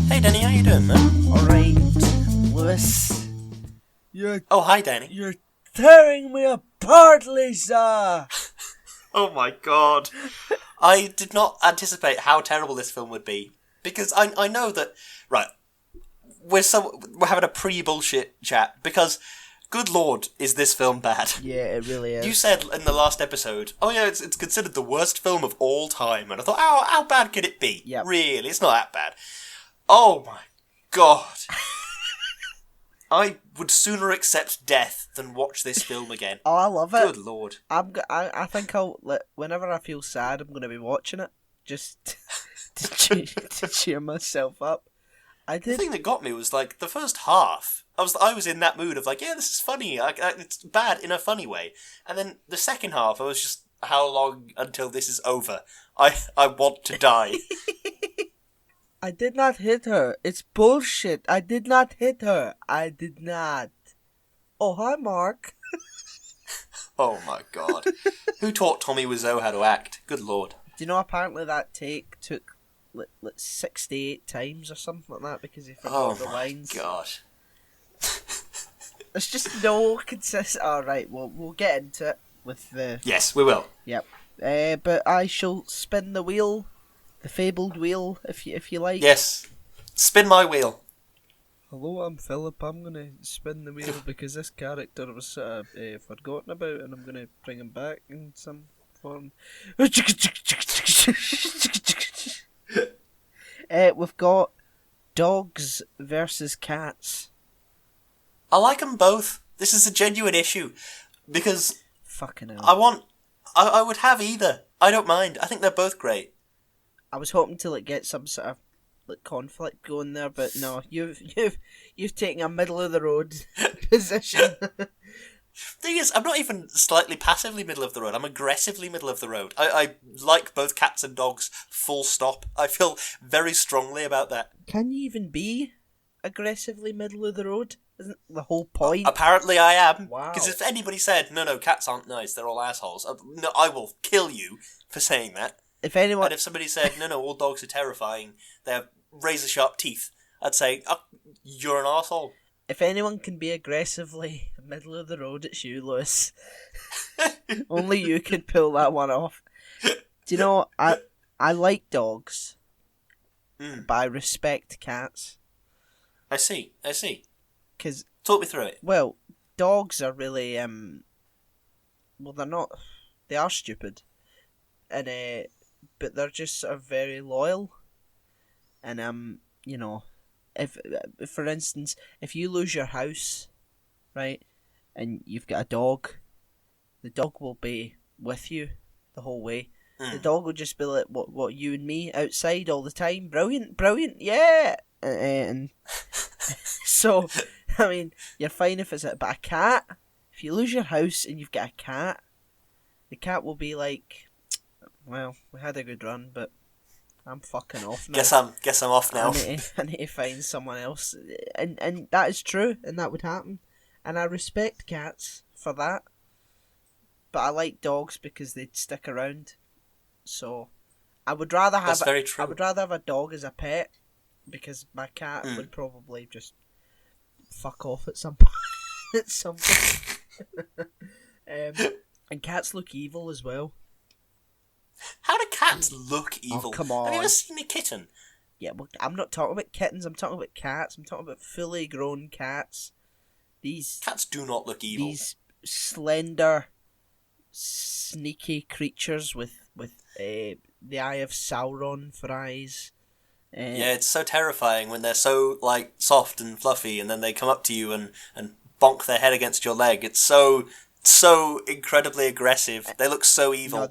Hey Danny, how you doing, man? Alright, Lewis. Oh, hi Danny. You're tearing me apart, Lisa! Oh my god. I did not anticipate how terrible this film would be. Because I know that... Right. We're having a pre-bullshit chat. Because, good lord, is this film bad. Yeah, it really is. You said in the last episode, oh yeah, it's considered the worst film of all time. And I thought, how bad could it be? Yep. Really, it's not that bad. Oh my god. I would sooner accept death than watch this film again. Oh, I love it. Good lord. I think whenever I feel sad, I'm going to be watching it. Just to cheer myself up. The thing that got me was, like, the first half. I was in that mood of, like, yeah, this is funny. It's bad in a funny way. And then the second half, I was just, how long until this is over? I want to die. I did not hit her. It's bullshit. I did not hit her. I did not. Oh, hi, Mark. Oh my god. Who taught Tommy Wiseau how to act? Good lord. Do you know, apparently that take took like 68 times or something like that because he forgot the lines. Oh my god. There's just no consistent... Alright, we'll get into it with the... Yes, we will. Yep. But I shall spin the wheel, the fabled wheel, if you like. Yes. Spin my wheel. Hello, I'm Philip. I'm going to spin the wheel because this character was sort of forgotten about and I'm going to bring him back in some form. We've got dogs versus cats. I like them both. This is a genuine issue. Because Fucking hell. I would have either. I don't mind. I think they're both great. I was hoping to get some sort of conflict going there, but no, you've taken a middle of the road position. Thing is, I'm not even slightly passively middle of the road. I'm aggressively middle of the road. I like both cats and dogs, full stop. I feel very strongly about that. Can you even be aggressively middle of the road? Isn't the whole point? Apparently I am. Wow. Because if anybody said, no, cats aren't nice, they're all assholes, no, I will kill you for saying that. If anyone... And if somebody said, no, all dogs are terrifying, they have razor-sharp teeth, I'd say, you're an asshole. If anyone can be aggressively middle of the road, it's you, Lewis. Only you can pull that one off. Do you know, I like dogs, but I respect cats. I see. Cause, talk me through it. Well, dogs are really, well, they're not, they are stupid. And, but they're just sort of very loyal. And, you know, if for instance, if you lose your house, right, and you've got a dog, the dog will be with you the whole way. The dog will just be like, what you and me outside all the time. Brilliant, yeah. And so, I mean, you're fine if it's but a cat. If you lose your house and you've got a cat, the cat will be like, well, we had a good run, but I'm fucking off now. Guess I'm off now. I need to find someone else, and that is true, and that would happen. And I respect cats for that, but I like dogs because they'd stick around. So, I would rather have. That's very true. I would rather have a dog as a pet because my cat would probably just fuck off at some point. At some point. And cats look evil as well. How do cats look evil? Oh, come on. Have you ever seen a kitten? Yeah, well, I'm not talking about kittens. I'm talking about cats. I'm talking about fully grown cats. These cats do not look evil. These slender, sneaky creatures with the eye of Sauron for eyes. Yeah, it's so terrifying when they're so like soft and fluffy, and then they come up to you and bonk their head against your leg. It's so incredibly aggressive. They look so evil. No,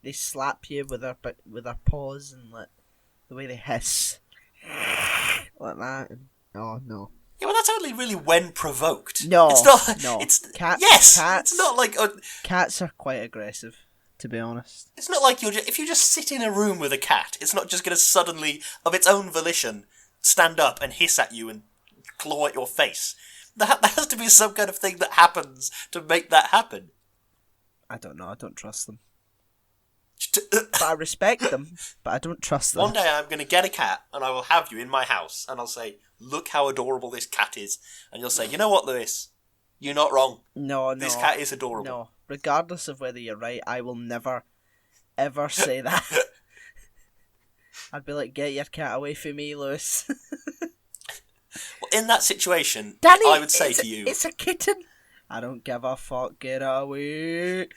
they slap you with their paws and like the way they hiss like that. And, oh no. Yeah, well, that's only really when provoked. No, it's not. No, it's cats. Yes, cats, it's not like cats are quite aggressive, to be honest. It's not like if you just sit in a room with a cat, it's not just going to suddenly, of its own volition, stand up and hiss at you and claw at your face. There has to be some kind of thing that happens to make that happen. I don't know. I don't trust them. But I respect them, but I don't trust them. One day I'm going to get a cat and I will have you in my house and I'll say, look how adorable this cat is. And you'll say, you know what, Lewis? You're not wrong. No. This cat is adorable. No. Regardless of whether you're right, I will never, ever say that. I'd be like, get your cat away from me, Lewis. Well, in that situation, Danny, I would say to you... It's a kitten. I don't give a fuck, get away.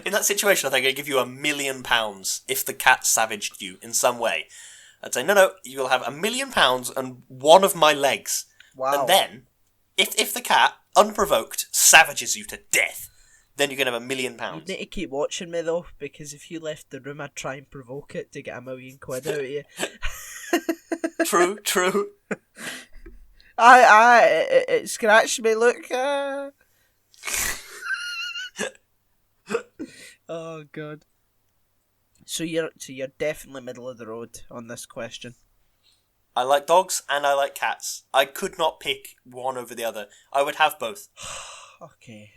In that situation, I think I'd give you £1 million if the cat savaged you in some way. I'd say, no, you will have £1 million and one of my legs. Wow. And then, if the cat, unprovoked, savages you to death, then you're going to have £1 million. You'd need to keep watching me, though, because if you left the room, I'd try and provoke it to get £1 million out of you. True. It scratched me, look. Oh, God. So you're definitely middle of the road on this question. I like dogs and I like cats. I could not pick one over the other. I would have both. Okay.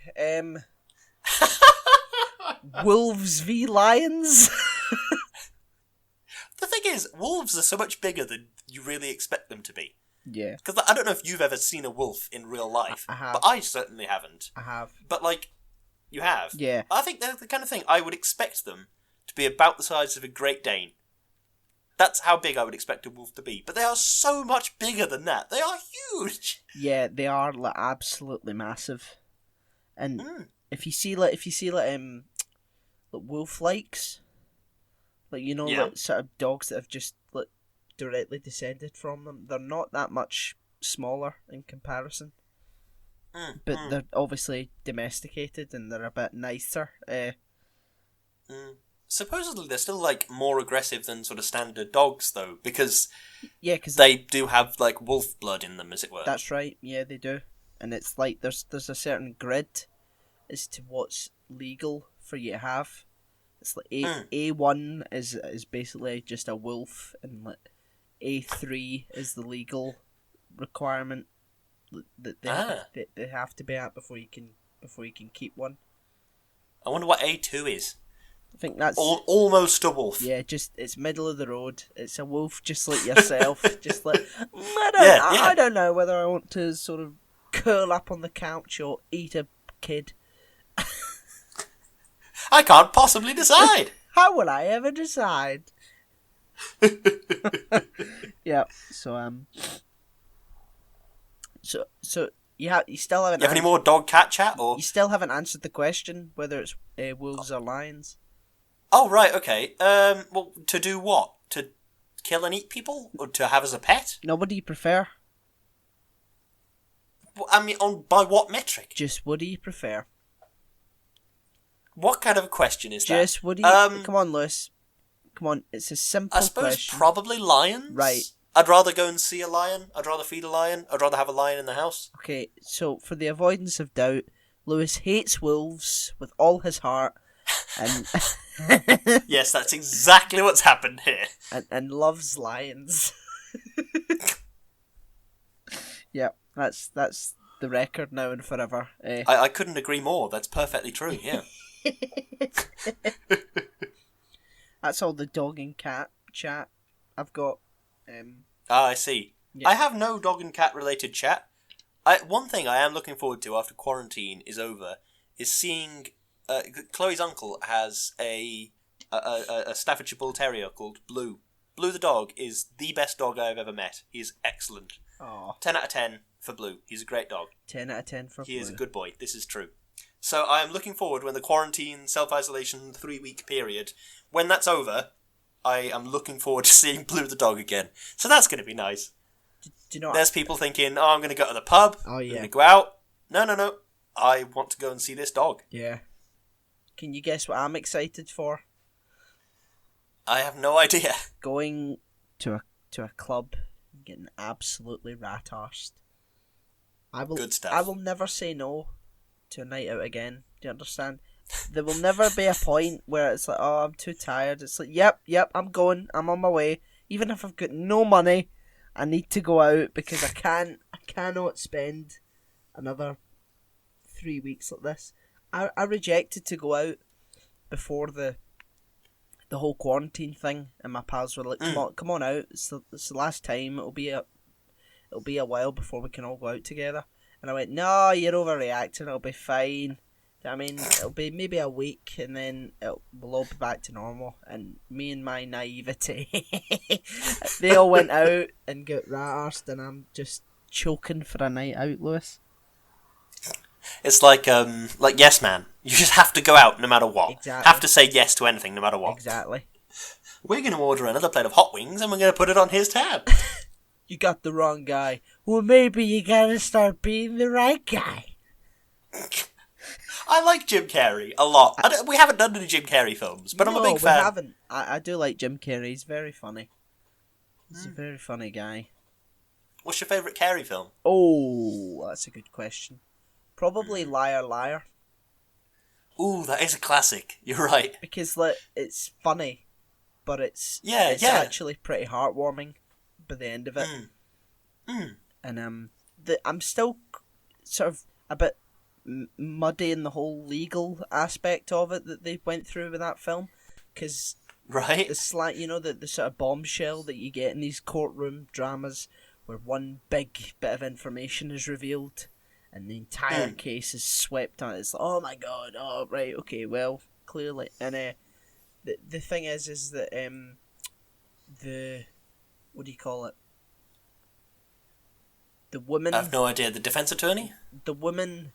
Wolves v lions? The thing is, wolves are so much bigger than you really expect them to be. Yeah. Because I don't know if you've ever seen a wolf in real life. I have. But I certainly haven't. I have. But, you have. Yeah. I think they're the kind of thing I would expect them to be about the size of a Great Dane. That's how big I would expect a wolf to be. But they are so much bigger than that. They are huge. Yeah, they are absolutely massive. And if you see wolf likes, sort of dogs that have just directly descended from them, they're not that much smaller in comparison. But they're obviously domesticated and they're a bit nicer. Supposedly they're still more aggressive than sort of standard dogs though, because because they do have wolf blood in them, as it were. That's right. Yeah, they do. And it's there's a certain grid as to what's legal for you to have. It's A1 is basically just a wolf, and A3 is the legal requirement that they have to be at before you can keep one. I wonder what A2 is. I think that's almost a wolf. Yeah, it's middle of the road. It's a wolf, just like yourself. Just like I don't know whether I want to sort of curl up on the couch or eat a kid. I can't possibly decide. How will I ever decide? Yeah. So you still haven't. You have any more dog cat chat, or you still haven't answered the question whether it's wolves or lions? Oh right, okay. Well, to do what? To kill and eat people, or to have as a pet? No, what do you prefer? Well, I mean, by what metric? Just what do you prefer? What kind of a question is that? Just what do you? Come on, Lewis. Come on, it's a simple question. I suppose probably lions. Right. I'd rather go and see a lion. I'd rather feed a lion. I'd rather have a lion in the house. Okay, so for the avoidance of doubt, Lewis hates wolves with all his heart, and yes, that's exactly what's happened here. And loves lions. Yeah, that's the record now and forever. I couldn't agree more. That's perfectly true. Yeah. That's all the dog and cat chat I've got. I see. Yeah. I have no dog and cat related chat. One thing I am looking forward to after quarantine is over is seeing. Chloe's uncle has a Staffordshire Bull Terrier called Blue. Blue the dog is the best dog I've ever met. He's excellent. Aww. 10 out of 10 for Blue. He's a great dog. 10 out of 10 for Blue. He is a good boy. This is true. So I am looking forward when the quarantine, self-isolation, 3-week period, when that's over, I am looking forward to seeing Blue the dog again. So that's going to be nice. Do you know There's people thinking, I'm going to go to the pub. Oh, yeah. I'm going to go out. No. I want to go and see this dog. Yeah. Can you guess what I'm excited for? I have no idea. Going to a club and getting absolutely rat-arsed. Good stuff. I will never say no to a night out again. Do you understand? There will never be a point where it's like, oh, I'm too tired. It's like, yep, I'm going. I'm on my way. Even if I've got no money, I need to go out because I cannot spend another 3 weeks like this. I rejected to go out before the whole quarantine thing, and my pals were like, come on out, it's the last time, it'll be a while before we can all go out together. And I went, no, you're overreacting, it'll be fine. I mean, it'll be maybe a week, and then we'll all be back to normal. And me and my naivety, they all went out and got rat-arsed, and I'm just choking for a night out, Lewis. It's like Yes Man. You just have to go out no matter what. Exactly. Have to say yes to anything no matter what. Exactly. We're going to order another plate of hot wings, and we're going to put it on his tab. You got the wrong guy. Well, maybe you gotta start being the right guy. I like Jim Carrey a lot. We haven't done any Jim Carrey films, but I'm a big fan. We haven't. I do like Jim Carrey. He's very funny. He's a very funny guy. What's your favourite Carrey film? Oh, that's a good question. Probably Liar Liar. Ooh, that is a classic. You're right. Because it's funny, but it's actually pretty heartwarming by the end of it. And I'm still sort of a bit muddy in the whole legal aspect of it that they went through with that film, because right, the sort of bombshell that you get in these courtroom dramas, where one big bit of information is revealed, and the entire case is swept on. It's like, oh my god, oh right, okay, well, clearly, and the thing is that the what do you call it? The woman. I have no idea. The defense attorney. The woman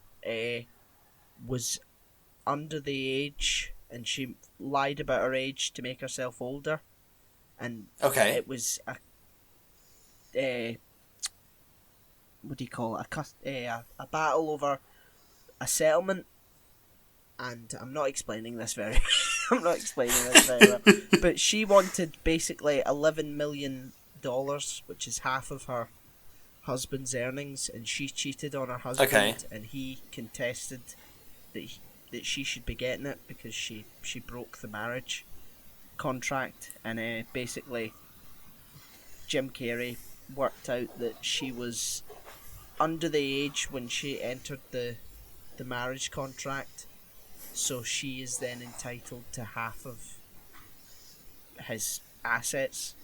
was under the age, and she lied about her age to make herself older, and it was a what do you call it? A battle over a settlement, and I'm not explaining this very well, but she wanted basically $11 million, which is half of her husband's earnings, and she cheated on her husband, and he contested that she should be getting it because she broke the marriage contract, and basically Jim Carrey worked out that she was under the age when she entered the marriage contract, so she is then entitled to half of his assets.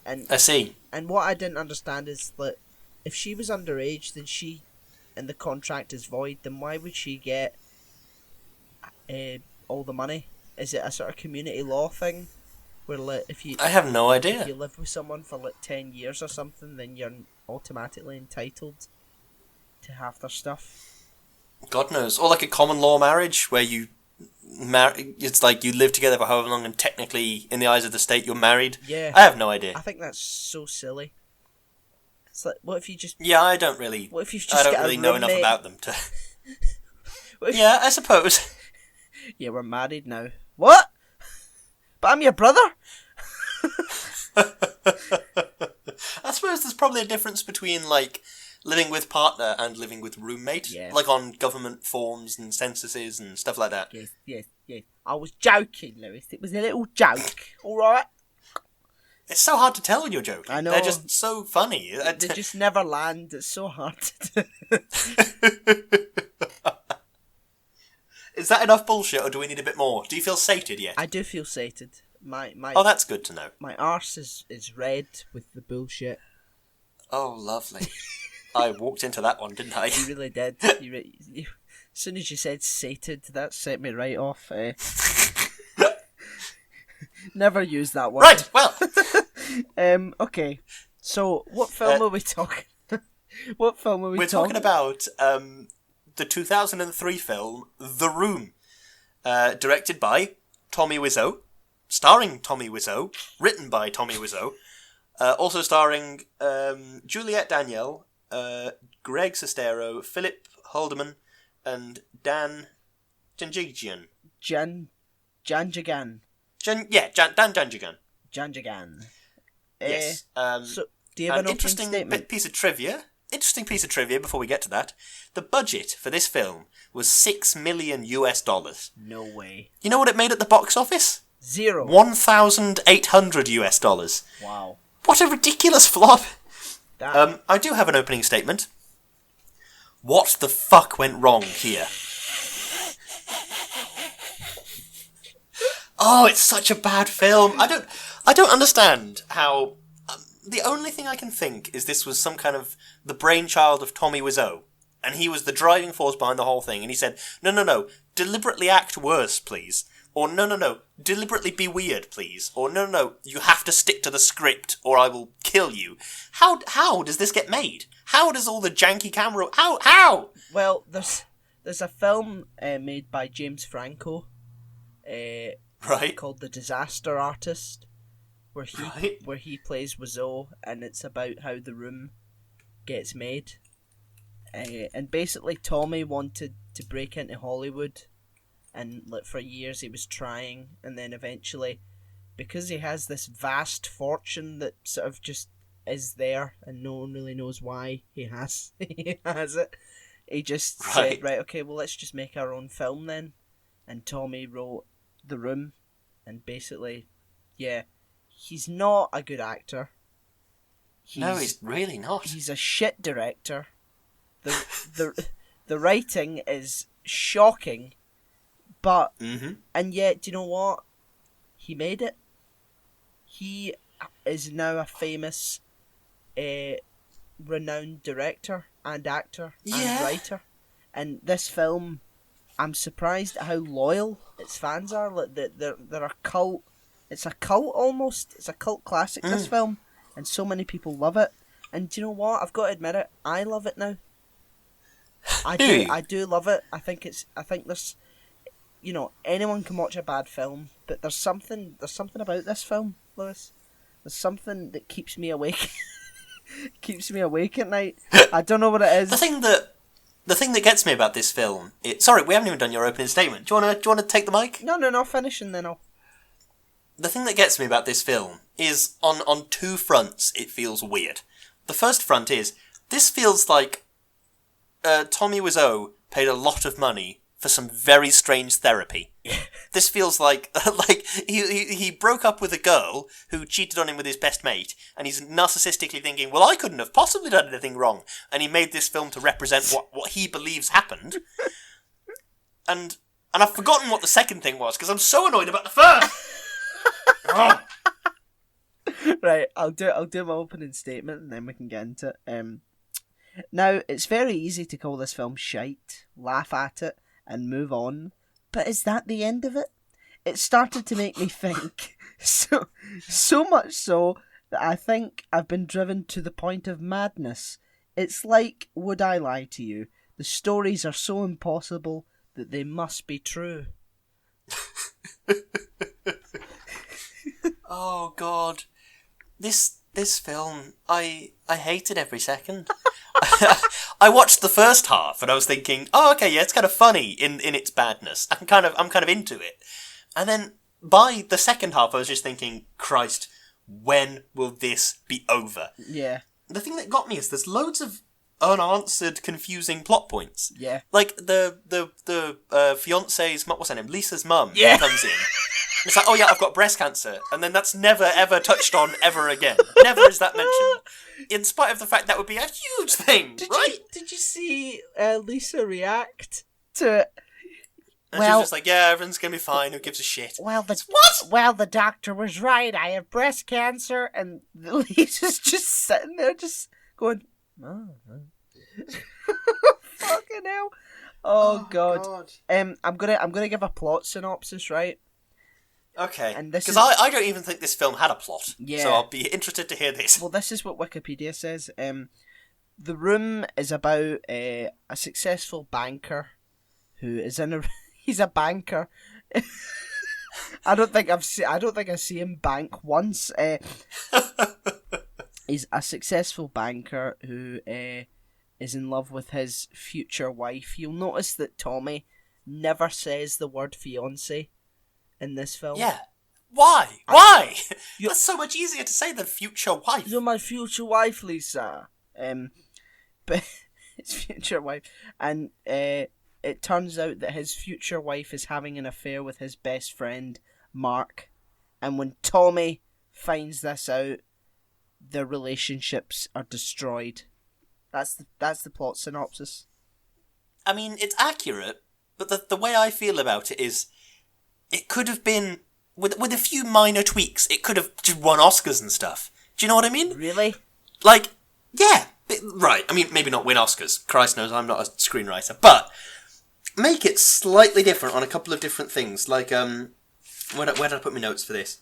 And I see. And what I didn't understand is that if she was underage, and the contract is void, then why would she get all the money? Is it a sort of community law thing, where I have no idea. If you live with someone for 10 years or something, then you're automatically entitled to half their stuff? God knows. Or like a common law marriage, where you it's like you live together for however long, and technically, in the eyes of the state, you're married. Yeah. I have no idea. I think that's so silly. It's like, what if you just... Yeah, I don't really... What if you just I don't really know enough about them to... Yeah, I suppose. Yeah, we're married now. What? But I'm your brother? I suppose there's probably a difference between, living with partner and living with roommate. Yeah. Like on government forms and censuses and stuff like that. Yes. I was joking, Lewis. It was a little joke, alright? It's so hard to tell when you're joking. I know. They're just so funny. They just never land. It's so hard to do. Is that enough bullshit, or do we need a bit more? Do you feel sated yet? I do feel sated. Oh, that's good to know. My arse is red with the bullshit. Oh, lovely. I walked into that one, didn't I? You really did. As soon as you said sated, that set me right off. Never use that word. Right, well. Okay. So, what film are we talking? What film are we talking? We're talking about the 2003 film The Room, directed by Tommy Wiseau, starring Tommy Wiseau, written by Tommy Wiseau, also starring Juliette Danielle, Greg Sestero, Philip Haldeman, and Dan Janjigian. Janjigan. Dan Janjigan. Janjigan. Yes. So, do you have an interesting piece of trivia? Interesting piece of trivia before we get to that. The budget for this film was $6 million. No way. You know what it made at the box office? Zero. $1,800. Wow. What a ridiculous flop. I do have an opening statement. What the fuck went wrong here? Oh, it's such a bad film. I don't understand how. The only thing I can think is this was some kind of the brainchild of Tommy Wiseau, and he was the driving force behind the whole thing. And he said, "No, deliberately act worse, please." Or no, deliberately be weird, please. Or no, you have to stick to the script, or I will kill you. How does this get made? How does all the janky camera? How? Well, there's a film made by James Franco, right, called The Disaster Artist, where he plays Wiseau, and it's about how The Room gets made. And basically, Tommy wanted to break into Hollywood. And for years he was trying, and then eventually, because he has this vast fortune that sort of just is there, and no one really knows why he has it, he just said, right, okay, well, let's just make our own film then. And Tommy wrote The Room, and basically, yeah, he's not a good actor. No, he's really not. He's a shit director. The writing is shocking. But, and yet, do you know what? He made it. He is now a famous, renowned director and actor and writer. And this film, I'm surprised at how loyal its fans are. Like, they're a cult. It's a cult almost. It's a cult classic, this film. And so many people love it. And do you know what? I've got to admit it. I love it now. I do love it. I think there's... You know, anyone can watch a bad film, but there's something about this film, Lewis. There's something that keeps me awake. Keeps me awake at night. I don't know what it is. The thing that gets me about this film... Sorry, we haven't even done your opening statement. Do you want to take the mic? No, finish and then I'll... The thing that gets me about this film is, on two fronts, it feels weird. The first front is, this feels like Tommy Wiseau paid a lot of money for some very strange therapy. This feels like he broke up with a girl who cheated on him with his best mate, and he's narcissistically thinking, well, I couldn't have possibly done anything wrong, and he made this film to represent what he believes happened. And I've forgotten what the second thing was, because I'm so annoyed about the first! Oh. Right, I'll do my opening statement, and then we can get into it. Now, it's very easy to call this film shite, laugh at it, and move on. But is that the end of it? It started to make me think. So much so that I think I've been driven to the point of madness. It's like Would I Lie to You? The stories are so impossible that they must be true. Oh, God. This film, I hated every second. I watched the first half and I was thinking, oh, okay, yeah, it's kind of funny in its badness. I'm kind of into it. And then by the second half, I was just thinking, Christ, when will this be over? Yeah. The thing that got me is there's loads of unanswered, confusing plot points. Yeah. Like the fiance's, what's her name, Lisa's mum comes in. It's like, oh yeah, I've got breast cancer. And then that's never, ever touched on ever again. Never is that mentioned. In spite of the fact that would be a huge thing, Did you see Lisa react to it? And she's just like, yeah, everything's going to be fine. Who gives a shit? What? Well, the doctor was right. I have breast cancer. And Lisa's just sitting there just going, oh. Fucking hell. Oh, God. I'm gonna give a plot synopsis, right? Okay, because I don't even think this film had a plot, so I'll be interested to hear this. Well, this is what Wikipedia says. The Room is about a successful banker who is he's a banker. I don't think I see him bank once. He's a successful banker who is in love with his future wife. You'll notice that Tommy never says the word fiancé in this film. Yeah. Why? Why? That's so much easier to say than future wife. You're my future wife, Lisa. But his future wife. And it turns out that his future wife is having an affair with his best friend, Mark. And when Tommy finds this out, their relationships are destroyed. That's the plot synopsis. I mean, it's accurate, but the way I feel about it is, it could have been with a few minor tweaks, it could have just won Oscars and stuff. Do you know what I mean? Really? Like, yeah, right. I mean, maybe not win Oscars. Christ knows I'm not a screenwriter, but make it slightly different on a couple of different things. Like, where did I put my notes for this?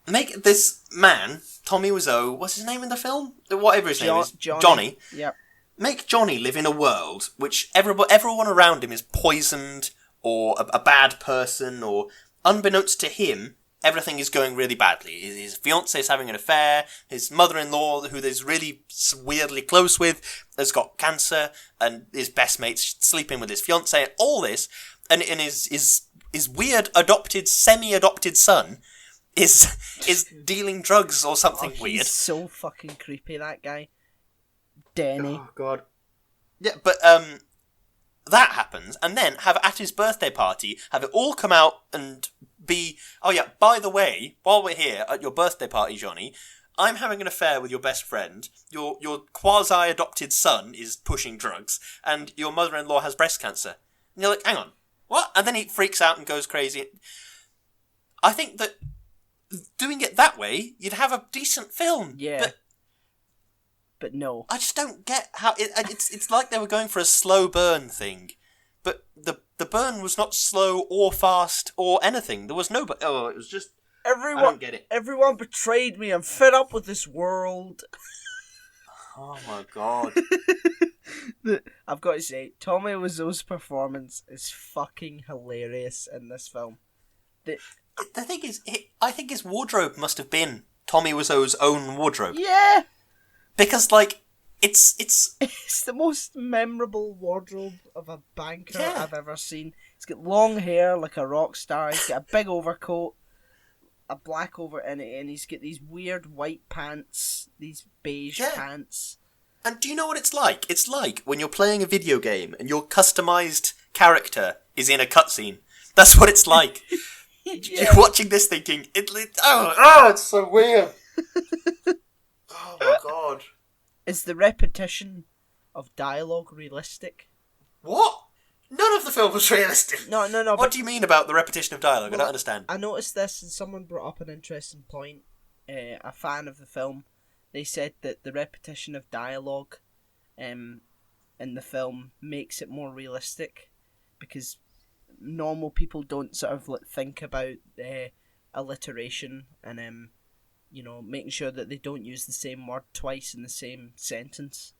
Make this man, Tommy Wiseau, what's his name in the film? Whatever his name is. Johnny. Yep. Make Johnny live in a world which everyone around him is poisoned or a bad person, or unbeknownst to him, everything is going really badly. His fiancée is having an affair, his mother-in-law, who he's really weirdly close with, has got cancer, and his best mate's sleeping with his fiancée, and all this, and his weird adopted, semi-adopted son is dealing drugs or something weird. He's so fucking creepy, that guy. Denny. Oh, God. Yeah, but, that happens, and then have at his birthday party, have it all come out and be, oh yeah, by the way, while we're here at your birthday party, Johnny, I'm having an affair with your best friend, your quasi-adopted son is pushing drugs, and your mother-in-law has breast cancer. And you're like, hang on, what? And then he freaks out and goes crazy. I think that doing it that way, you'd have a decent film. Yeah. But no. I just don't get how... It's like they were going for a slow burn thing. But the burn was not slow or fast or anything. There was no... it was just... I don't get it. Everyone betrayed me. I'm fed up with this world. Oh my God. I've got to say, Tommy Wiseau's performance is fucking hilarious in this film. The thing is, I think his wardrobe must have been Tommy Wiseau's own wardrobe. Yeah! Because, like, it's It's the most memorable wardrobe of a banker I've ever seen. He's got long hair like a rock star, he's got a big overcoat, a black and he's got these weird white pants, these beige pants. And do you know what it's like? It's like when you're playing a video game and your customised character is in a cutscene. That's what it's like. You're watching this thinking, it's so weird. Oh my God. Is the repetition of dialogue realistic? What? None of the film was realistic. No. What do you mean about the repetition of dialogue? Well, I don't understand. I noticed this and someone brought up an interesting point. A fan of the film, they said that the repetition of dialogue in the film makes it more realistic because normal people don't sort of think about alliteration and making sure that they don't use the same word twice in the same sentence.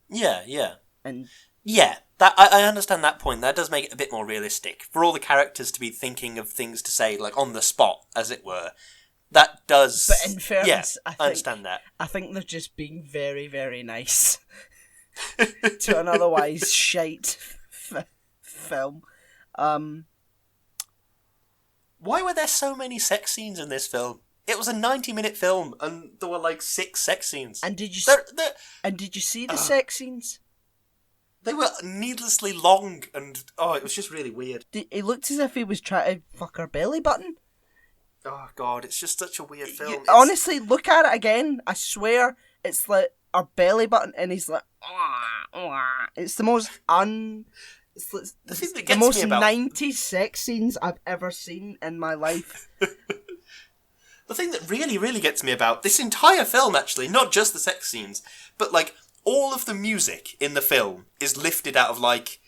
Yeah. And yeah, that I understand that point. That does make it a bit more realistic. For all the characters to be thinking of things to say, like, on the spot, as it were. That does... But in fairness, I understand that. I think they're just being very, very nice to an otherwise shite film. Why were there so many sex scenes in this film? It was a 90-minute film, and there were like 6 sex scenes. And did you see the sex scenes? They were needlessly long, and it was just really weird. It looked as if he was trying to fuck her belly button. Oh God, it's just such a weird film. Honestly, look at it again. I swear, it's like her belly button, and he's like, it's the most It's the most 90s sex scenes I've ever seen in my life. The thing that really, really gets me about this entire film, actually, not just the sex scenes, but, like, all of the music in the film is lifted out of, like,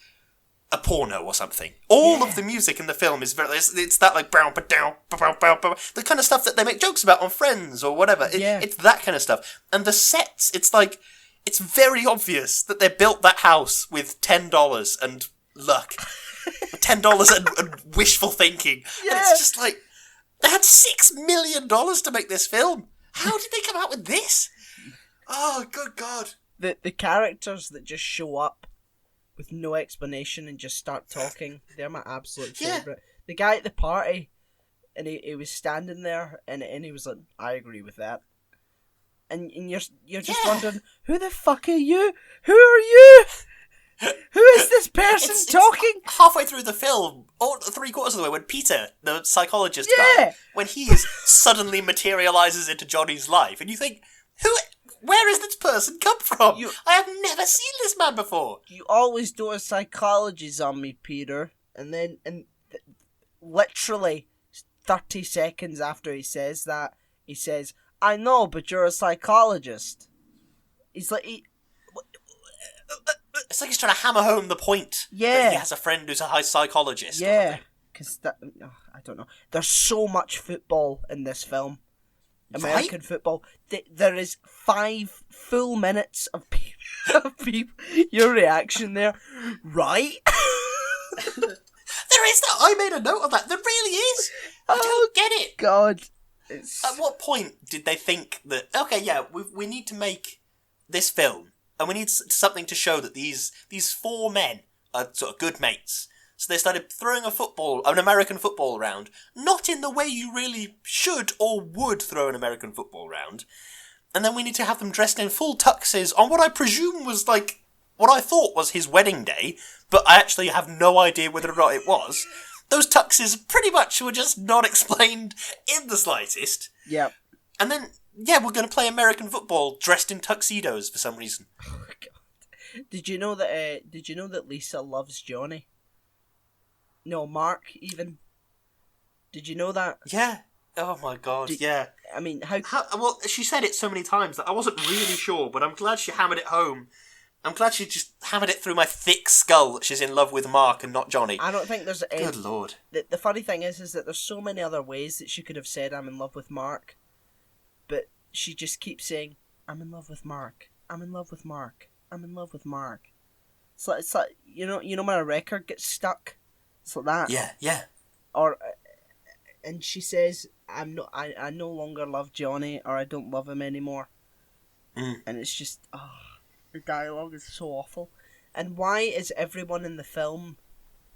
a porno or something. All of the music in the film is it's that, like, the kind of stuff that they make jokes about on Friends or whatever. It's that kind of stuff. And the sets, it's like, it's very obvious that they built that house with $10 and luck. $10 and wishful thinking. Yeah. And it's just like, they had $6 million to make this film. How did they come out with this? Oh, good God. The characters that just show up with no explanation and just start talking, they're my absolute favourite. The guy at the party, and he was standing there, and he was like, I agree with that. And you're just wondering, who the fuck are you? Who are you? Who is this person talking? It's halfway through the film, or 3/4 of the way, when Peter, the psychologist guy, when he suddenly materialises into Johnny's life, and you think, where has this person come from? I have never seen this man before. You always do a psychology on me, Peter, and literally 30 seconds after he says that, he says, "I know, but you're a psychologist." He's like, it's like he's trying to hammer home the point that he has a friend who's a high psychologist. Yeah, because I don't know. There's so much football in this film. American football. There is 5 full minutes of people. Your reaction there, right? There is that. I made a note of that. There really is. I don't get it. God. At what point did they think that, okay, yeah, we need to make this film, and we need something to show that these 4 men are sort of good mates. So they started throwing an American football around, not in the way you really should or would throw an American football around. And then we need to have them dressed in full tuxes on what I presume was like, what I thought was his wedding day, but I actually have no idea whether or not it was. Those tuxes pretty much were just not explained in the slightest. Yep. And then, yeah, we're going to play American football dressed in tuxedos for some reason. Oh, God. Did you know that Lisa loves Johnny? No, Mark, even. Did you know that? Yeah. Oh my God, yeah. I mean, how... Well, she said it so many times that I wasn't really sure, but I'm glad she hammered it home. I'm glad she just hammered it through my thick skull that she's in love with Mark and not Johnny. I don't think there's... Good Lord. The funny thing is that there's so many other ways that she could have said I'm in love with Mark, but she just keeps saying, I'm in love with Mark. I'm in love with Mark. I'm in love with Mark. It's like you know when a record gets stuck? It's like that. Yeah. Or, and she says, I no longer love Johnny, or I don't love him anymore. And it's just, the dialogue is so awful. And why is everyone in the film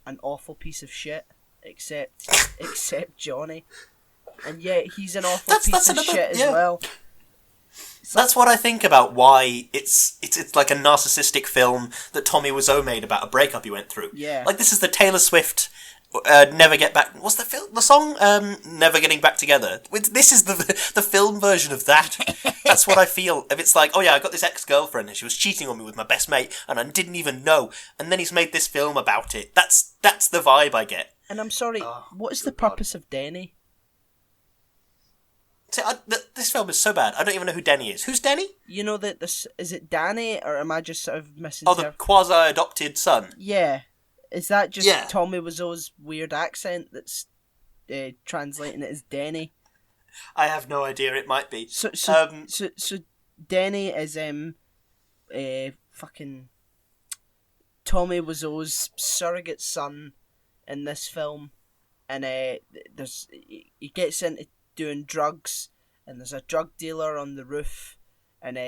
an awful piece of shit, except Johnny? And yet he's an awful piece of shit as well. That's what I think about why it's like a narcissistic film that Tommy Wiseau made about a breakup he went through. Yeah. Like, this is the Taylor Swift Never Get Back... What's the song? Never Getting Back Together. This is the film version of that. That's what I feel. If it's like, oh yeah, I got this ex-girlfriend and she was cheating on me with my best mate and I didn't even know. And then he's made this film about it. That's the vibe I get. And I'm sorry, what is the purpose of Denny? See, this film is so bad. I don't even know who Denny is. Who's Denny? You know that this... Is it Danny, or am I just sort of missing... Oh, the quasi-adopted son. Yeah. Is that just Tommy Wiseau's weird accent that's translating it as Denny? I have no idea. It might be. So Denny is fucking Tommy Wiseau's surrogate son in this film, and he gets into doing drugs, and there's a drug dealer on the roof, and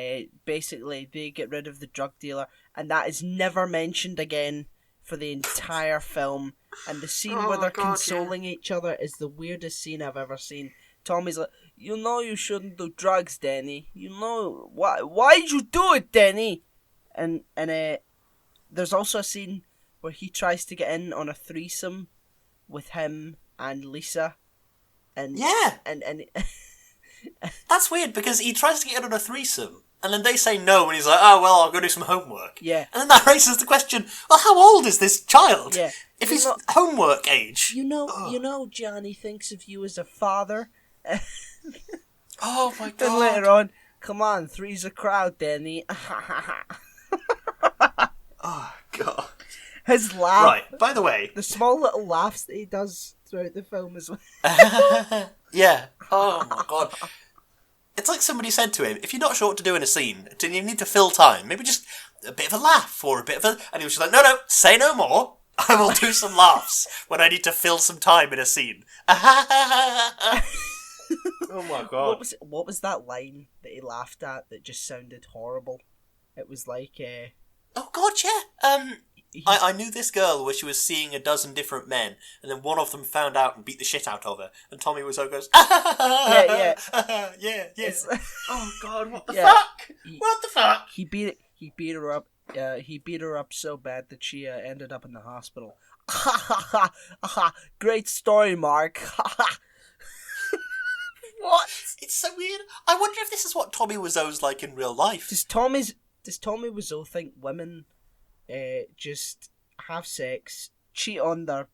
basically they get rid of the drug dealer, and that is never mentioned again for the entire film. And the scene where they're consoling each other is the weirdest scene I've ever seen. Tommy's like, you know you shouldn't do drugs, Denny. You know why'd you do it, Denny? And there's also a scene where he tries to get in on a threesome with him and Lisa. And that's weird, because he tries to get in on a threesome, and then they say no, and he's like, oh, well, I'll go do some homework. Yeah. And then that raises the question, well, how old is this child? Yeah. If he's homework age. You know, Johnny thinks of you as a father. Oh, my God. Then later on, come on, three's a crowd, Denny. Oh, God. His laugh. Right, by the way. The small little laughs that he does throughout the film as well. Yeah. Oh, my God. It's like somebody said to him, if you're not sure what to do in a scene, and you need to fill time, maybe just a bit of a laugh or a bit of a... And he was just like, no, say no more. I will do some laughs when I need to fill some time in a scene. Oh, my God. What was that line that he laughed at that just sounded horrible? It was like... Oh, God, yeah. I knew this girl where she was seeing a dozen different men, and then one of them found out and beat the shit out of her, and Tommy Wiseau goes, yeah. Oh, God, what the fuck? What the fuck? He beat her up. He beat her up so bad that she ended up in the hospital. Great story, Mark. What? It's so weird. I wonder if this is what Tommy Wiseau's like in real life. Does Tommy Wiseau think women just have sex, cheat on their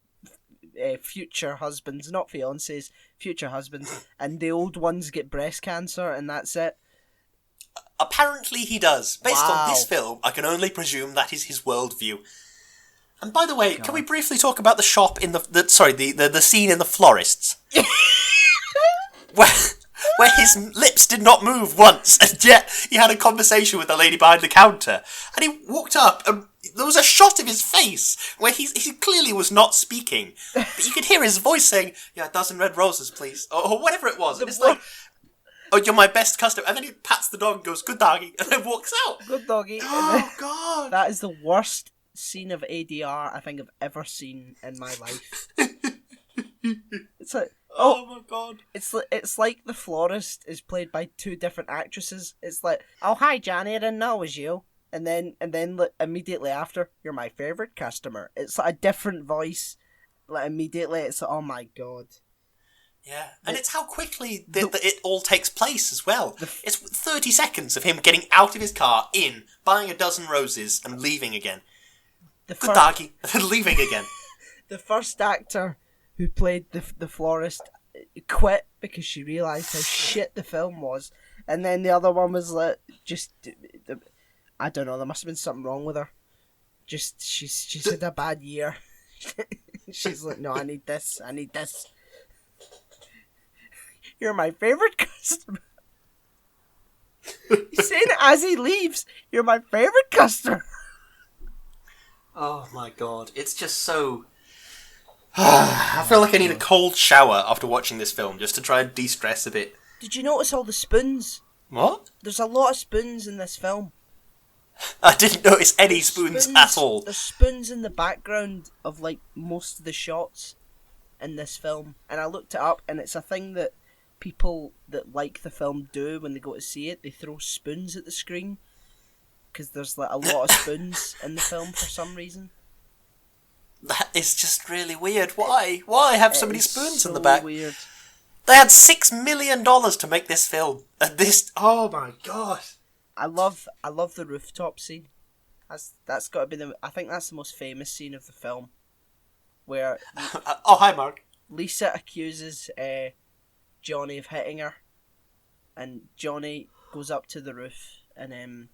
future husbands, not fiancés, future husbands, and the old ones get breast cancer, and that's it. Apparently he does. Based on this Wow. film, I can only presume that is his worldview. And by the way, can we briefly talk about the shop in the scene in the florists? where his lips did not move once, and yet he had a conversation with the lady behind the counter. And he walked up, and there was a shot of his face where he clearly was not speaking, but you could hear his voice saying, "Yeah, a dozen red roses, please," or whatever it was. And it's like, "Oh, you're my best customer." And then he pats the dog and goes, "Good doggy," and then walks out. Good doggy. Oh, God. That is the worst scene of ADR I think I've ever seen in my life. It's like, Oh my God. it's like the florist is played by two different actresses. It's like, Oh, hi, Johnny. I didn't know it was you. and then like, immediately after, "You're my favorite customer." It's like a different voice. Like immediately, it's like, oh my God. Yeah, and it's how quickly it all takes place as well. It's 30 seconds of him getting out of his car, buying a dozen roses, and leaving again. Good doggy, and leaving again. The first actor who played the florist quit because she realised how shit the film was, and then the other one was like, I don't know, there must have been something wrong with her. She's had a bad year. She's like, "No, I need this. You're my favourite customer." He's saying it as he leaves. "You're my favourite customer." Oh my God, it's just so... I feel like I need a cold shower after watching this film just to try and de-stress a bit. Did you notice all the spoons? What? There's a lot of spoons in this film. I didn't notice any spoons at all. There's spoons in the background of like most of the shots in this film, and I looked it up, and it's a thing that people that like the film do when they go to see it. They throw spoons at the screen because there's like a lot of spoons in the film for some reason. That is just really weird. Why? Why have so many spoons in the so back? Weird. They had $6 million to make this film, and this... Oh my God. I love the rooftop scene. That's got to be I think that's the most famous scene of the film, where Oh, hi, Mark. Lisa accuses Johnny of hitting her, and Johnny goes up to the roof and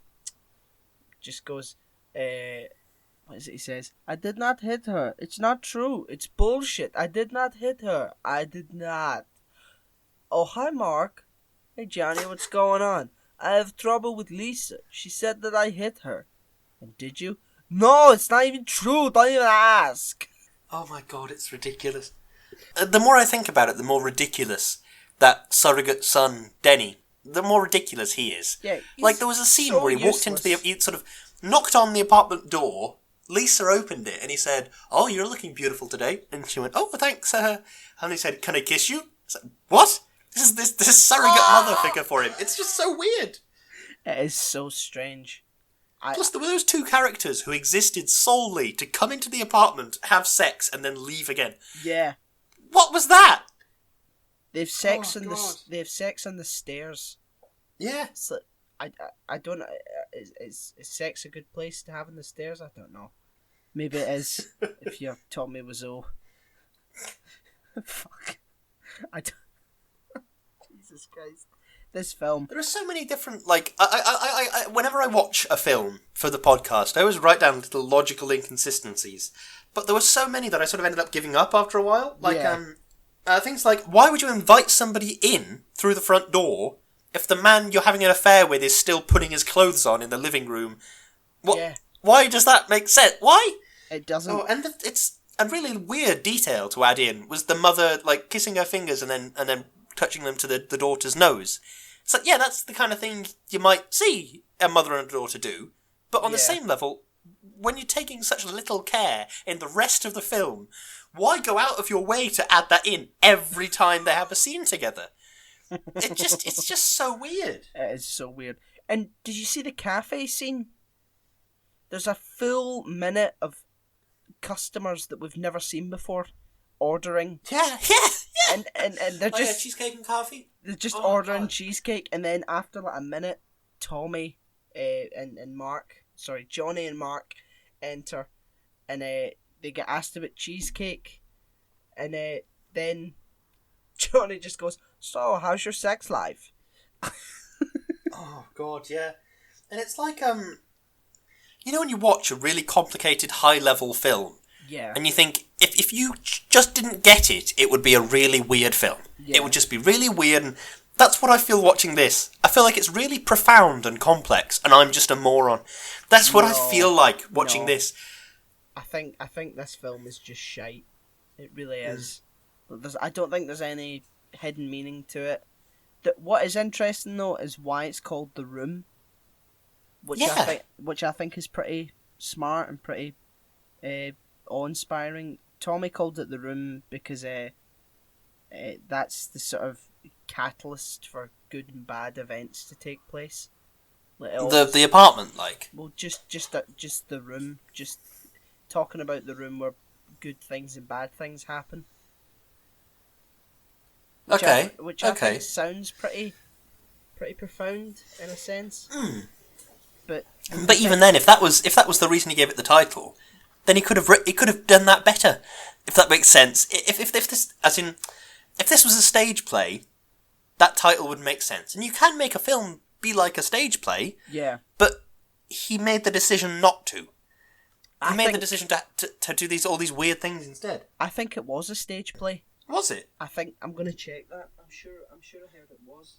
just goes, what is it he says? "I did not hit her. It's not true. It's bullshit. I did not hit her. I did not." "Oh, hi, Mark." "Hey, Johnny, what's going on?" "I have trouble with Lisa. She said that I hit her." "And did you?" "No, it's not even true. Don't even ask." Oh my God, it's ridiculous. The more I think about it, the more ridiculous that surrogate son, Denny, the more ridiculous he is. Yeah, like, there was a scene so where he walked into he sort of knocked on the apartment door, Lisa opened it, and he said, "Oh, you're looking beautiful today." And she went, "Oh, thanks." And he said, "Can I kiss you?" It's like, what? This is surrogate mother figure for him. It's just so weird. It is so strange. Plus, there were those two characters who existed solely to come into the apartment, have sex, and then leave again. Yeah. What was that? They have sex Oh, on God. they have sex on the stairs. Yeah. It's like, I don't know. Is sex a good place to have on the stairs? I don't know. Maybe it is. If you're Tommy Wiseau. Fuck. I don't... Jesus Christ. This film. There are so many different, like, I whenever I watch a film for the podcast, I always write down little logical inconsistencies. But there were so many that I sort of ended up giving up after a while. Like, Yeah. Things like, why would you invite somebody in through the front door if the man you're having an affair with is still putting his clothes on in the living room? What? Yeah. Why does that make sense? Why? It doesn't. Oh, and it's a really weird detail to add in was the mother, like, kissing her fingers and then touching them to the daughter's nose. It's like, yeah, that's the kind of thing you might see a mother and a daughter do. But on the same level, when you're taking such little care in the rest of the film, why go out of your way to add that in every time they have a scene together? It's just so weird. It is so weird. And did you see the cafe scene? There's a full minute of customers that we've never seen before ordering. Yeah. And they're just cheesecake and coffee. they're just Oh my ordering God. cheesecake, and then after like a minute, Tommy and Johnny and Mark enter, and they get asked about cheesecake, And then Johnny just goes, "So, how's your sex life?" Oh God, yeah. And it's like you know when you watch a really complicated high-level film, Yeah. and you think if you just didn't get it, it would be a really weird film. Yeah. It would just be really weird, and that's what I feel watching this. I feel like it's really profound and complex, and I'm just a moron. That's what I feel like watching this. I think this film is just shite. It really is. I don't think there's any hidden meaning to it. What is interesting though is why it's called The Room, which I think is pretty smart and pretty awe-inspiring. Tommy called it The Room because that's the sort of catalyst for good and bad events to take place. Like the apartment, like. Well, just the room, just talking about the room where good things and bad things happen. Which I think sounds pretty profound in a sense. But even then, if that was the reason he gave it the title, then he could have done that better. If that makes sense. If this was a stage play, that title would make sense. And you can make a film be like a stage play. Yeah. But he made the decision not to. He made the decision to do all these weird things instead. I think it was a stage play. Was it? I think I'm gonna check that. I'm sure I heard it was.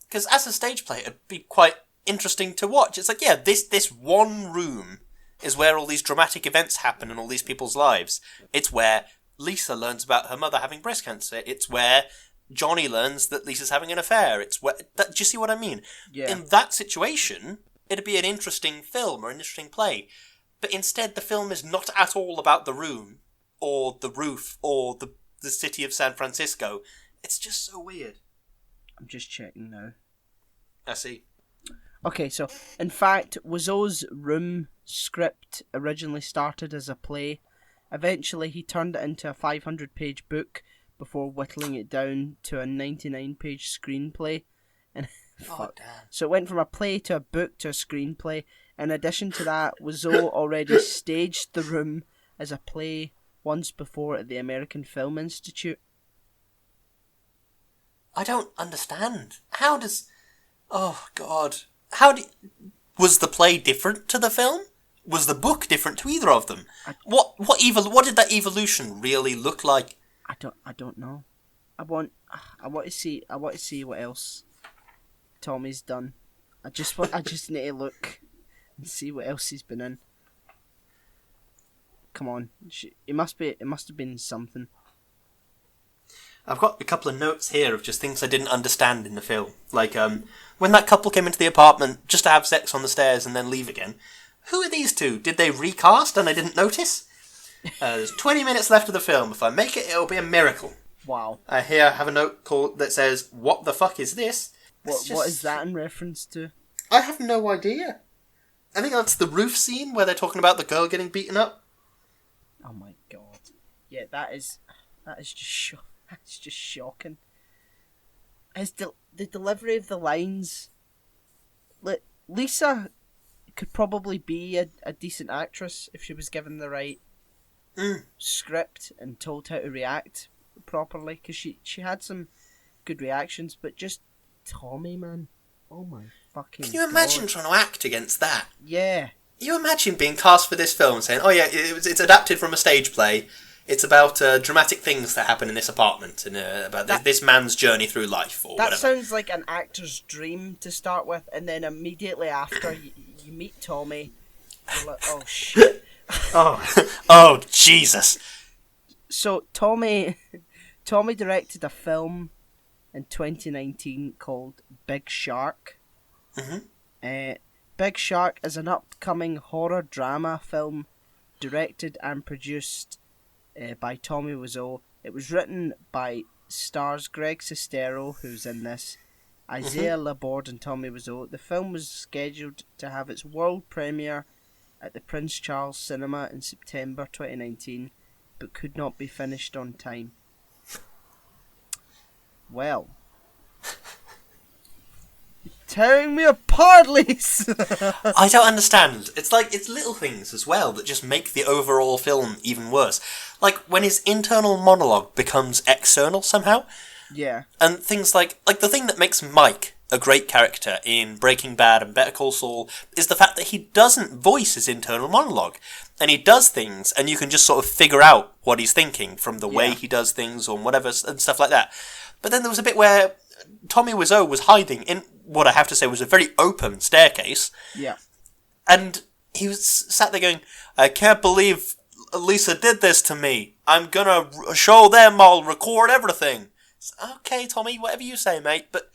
Because as a stage play, it'd be quite interesting to watch. It's like, yeah, this one room is where all these dramatic events happen in all these people's lives. It's where Lisa learns about her mother having breast cancer. It's where Johnny learns that Lisa's having an affair. It's where do you see what I mean? Yeah. In that situation, it'd be an interesting film or an interesting play. But instead, the film is not at all about the room or the roof or the city of San Francisco. It's just so weird. I'm just checking now. I see. Okay, so in fact, Wiseau's Room script originally started as a play. Eventually, he turned it into a 500-page book before whittling it down to a 99-page screenplay. And Oh, damn. so it went from a play to a book to a screenplay. In addition to that, Wiseau already staged The Room as a play once before at the American Film Institute. I don't understand. How does... Oh, God. Was the play different to the film? Was the book different to either of them? What did that evolution really look like? I don't know. I want to see what else Tommy's done. I just need to look and see what else he's been in. Come on, it must have been something. I've got a couple of notes here of just things I didn't understand in the film. Like, when that couple came into the apartment just to have sex on the stairs and then leave again. Who are these two? Did they recast and I didn't notice? There's 20 minutes left of the film. If I make it, it'll be a miracle. Wow. I have a note that says, "What the fuck is this?" What is that in reference to? I have no idea. I think that's the roof scene where they're talking about the girl getting beaten up. Oh my god. Yeah, that is just that's just shocking. The delivery of the lines. Lisa could probably be a decent actress if she was given the right script and told how to react properly, because she had some good reactions, but just Tommy, man, oh my fucking Can you imagine trying to act against that? Yeah. You imagine being cast for this film and saying, oh yeah, it's adapted from a stage play, it's about dramatic things that happen in this apartment and about this man's journey through life or whatever. That sounds like an actor's dream to start with, and then immediately after you meet Tommy, you're like, oh shit. Oh Jesus. So Tommy directed a film in 2019 called Big Shark. Mm-hmm. Big Shark is an upcoming horror drama film directed and produced by Tommy Wiseau. It was written by stars Greg Sestero, who's in this, Isaiah Laborde and Tommy Wiseau. The film was scheduled to have its world premiere at the Prince Charles Cinema in September 2019, but could not be finished on time. tearing me apart, Lisa. I don't understand. It's like, it's little things as well that just make the overall film even worse. Like, when his internal monologue becomes external somehow. Yeah. And things like the thing that makes Mike a great character in Breaking Bad and Better Call Saul is the fact that he doesn't voice his internal monologue. And he does things, and you can just sort of figure out what he's thinking from the way he does things or whatever, and stuff like that. But then there was a bit where Tommy Wiseau was hiding in what I have to say was a very open staircase. Yeah. And he was sat there going, I can't believe Lisa did this to me. I'm gonna show them, I'll record everything. It's, okay, Tommy, whatever you say, mate, but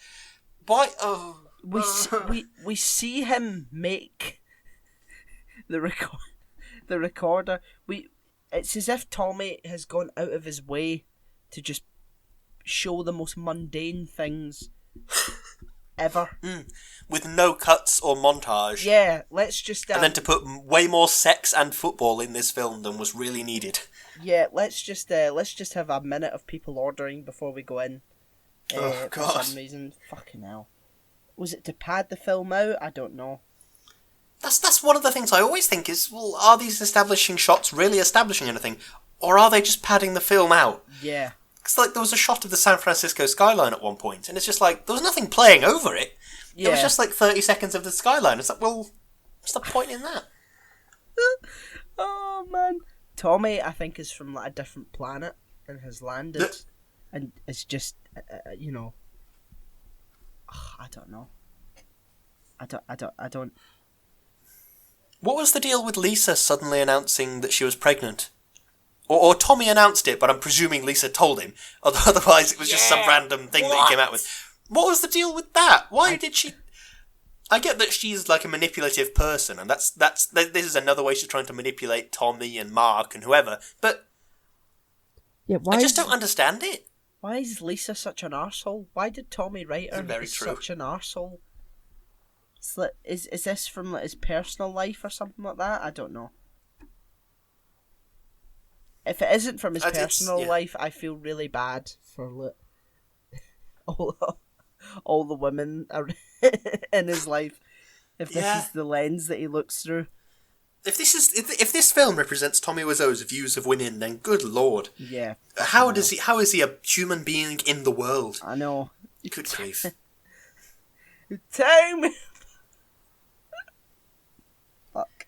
why? Oh. We see him make the recorder. It's as if Tommy has gone out of his way to just show the most mundane things ever. With no cuts or montage. Yeah, let's just... and then to put way more sex and football in this film than was really needed. Yeah, let's just have a minute of people ordering before we go in. Oh, God. For some reason. Fucking hell. Was it to pad the film out? I don't know. That's one of the things I always think is, well, are these establishing shots really establishing anything? Or are they just padding the film out? Yeah. Because like, there was a shot of the San Francisco skyline at one point, and it's just like, there was nothing playing over it. Yeah. It was just like 30 seconds of the skyline. It's like, well, what's the point in that? Oh, man. Tommy, I think, is from like a different planet and has landed. And it's just, you know... I don't know. I don't... What was the deal with Lisa suddenly announcing that she was pregnant? Or Tommy announced it, but I'm presuming Lisa told him. Otherwise, it was just some random thing that he came out with. What was the deal with that? Why did she... I get that she's like a manipulative person, and this is another way she's trying to manipulate Tommy and Mark and whoever, but I just don't understand it. Why is Lisa such an arsehole? Why did Tommy write her such an arsehole? Is this from like his personal life or something like that? I don't know. If it isn't from his personal life, I feel really bad for all the women in his life. If this is the lens that he looks through. If this film represents Tommy Wiseau's views of women, then good lord. Yeah. How is he a human being in the world? I know. Good grief. Tell me. Fuck.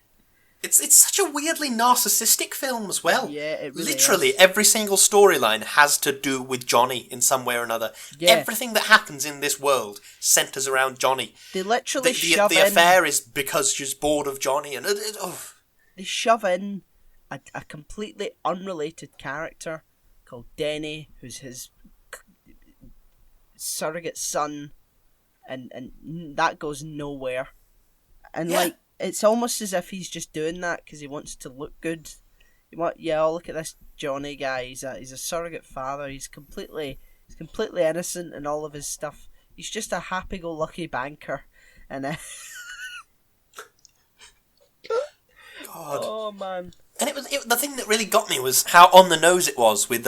It's such a weirdly narcissistic film as well. Yeah, it really Literally, is. every single storyline has to do with Johnny in some way or another. Yeah. Everything that happens in this world centres around Johnny. They literally the affair is because she's bored of Johnny, and they shove in a completely unrelated character called Denny, who's his surrogate son, and that goes nowhere. And like, it's almost as if he's just doing that because he wants to look good. Oh, look at this Johnny guy. He's a surrogate father. He's completely innocent in all of his stuff. He's just a happy-go-lucky banker, and God. Oh man. And the thing that really got me was how on the nose it was with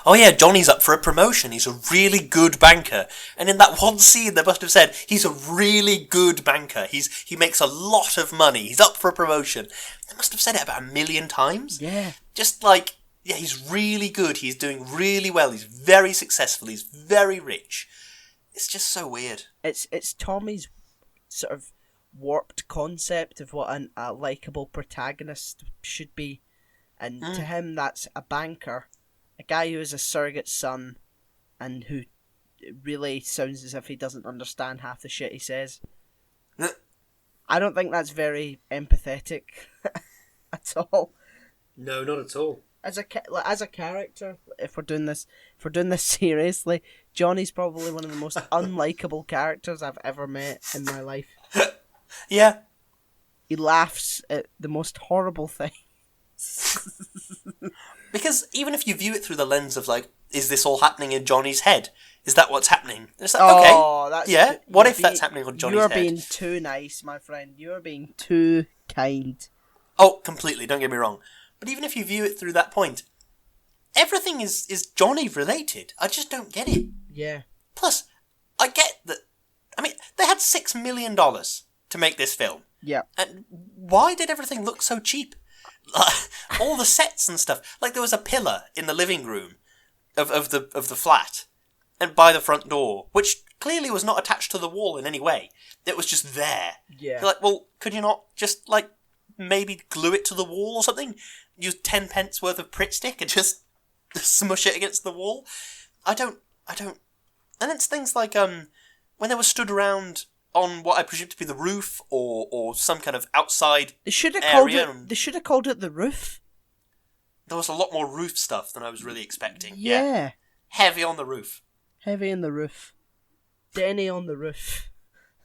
oh yeah, Johnny's up for a promotion. He's a really good banker. And in that one scene, they must have said, he's a really good banker. He makes a lot of money. He's up for a promotion. They must have said it about 1 million times. Yeah. Just like, yeah, he's really good. He's doing really well. He's very successful. He's very rich. It's just so weird. It's Tommy's sort of warped concept of what a likeable protagonist should be. And to him, that's a banker. A guy who is a surrogate son, and who really sounds as if he doesn't understand half the shit he says. I don't think that's very empathetic at all. No, not at all. As a character, if we're doing this seriously, Johnny's probably one of the most unlikable characters I've ever met in my life. Yeah. He laughs at the most horrible things. Because even if you view it through the lens of like, is this all happening in Johnny's head? Is that what's happening? It's like, okay, what if that's happening on Johnny's head? You're being too nice, my friend. You're being too kind. Oh, completely, don't get me wrong. But even if you view it through that point, everything is Johnny related. I just don't get it. Yeah. Plus, I get that had $6 million to make this film. Yeah. And why did everything look so cheap? All the sets and stuff. Like, there was a pillar in the living room of the flat, and by the front door, which clearly was not attached to the wall in any way. It was just there. Yeah. You're like, well, could you not just, like, maybe glue it to the wall or something? Use 10 pence worth of Pritt stick and just smush it against the wall? I don't... And it's things like, when they were stood around on what I presume to be the roof or some kind of outside They should have called it the roof. There was a lot more roof stuff than I was really expecting. Yeah. Heavy on the roof. Heavy on the roof. Denny on the roof.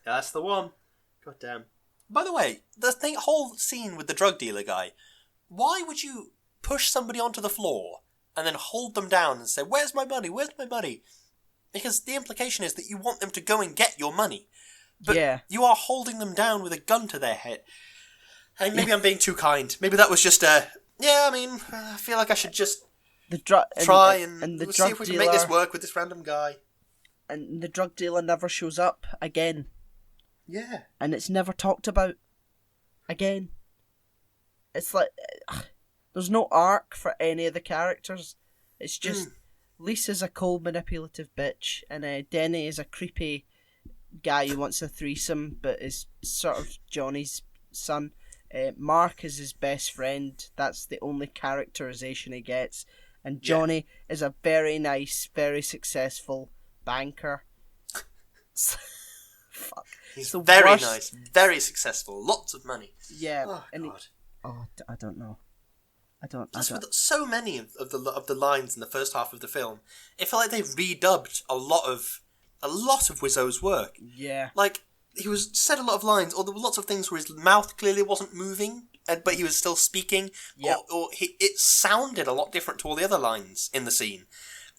That's the one. God damn. By the way, the whole scene with the drug dealer guy, why would you push somebody onto the floor and then hold them down and say, where's my money? Where's my money? Because the implication is that you want them to go and get your money. But you are holding them down with a gun to their head. I mean, maybe I'm being too kind. Maybe that was just I feel like I should just try and see if we can make this work with this random guy. And the drug dealer never shows up again. Yeah. And it's never talked about again. It's like, there's no arc for any of the characters. It's just, Lisa's a cold, manipulative bitch, and Denny is a creepy guy who wants a threesome, but is sort of Johnny's son. Mark is his best friend. That's the only characterization he gets. And Johnny is a very nice, very successful banker. Fuck. He's very nice, very successful, lots of money. Yeah. Oh, God. I don't know. With so many of the lines in the first half of the film, it felt like they redubbed a lot of Wiseau's work. Yeah. Like, he said a lot of lines, or there were lots of things where his mouth clearly wasn't moving, but he was still speaking. Yep. It sounded a lot different to all the other lines in the scene.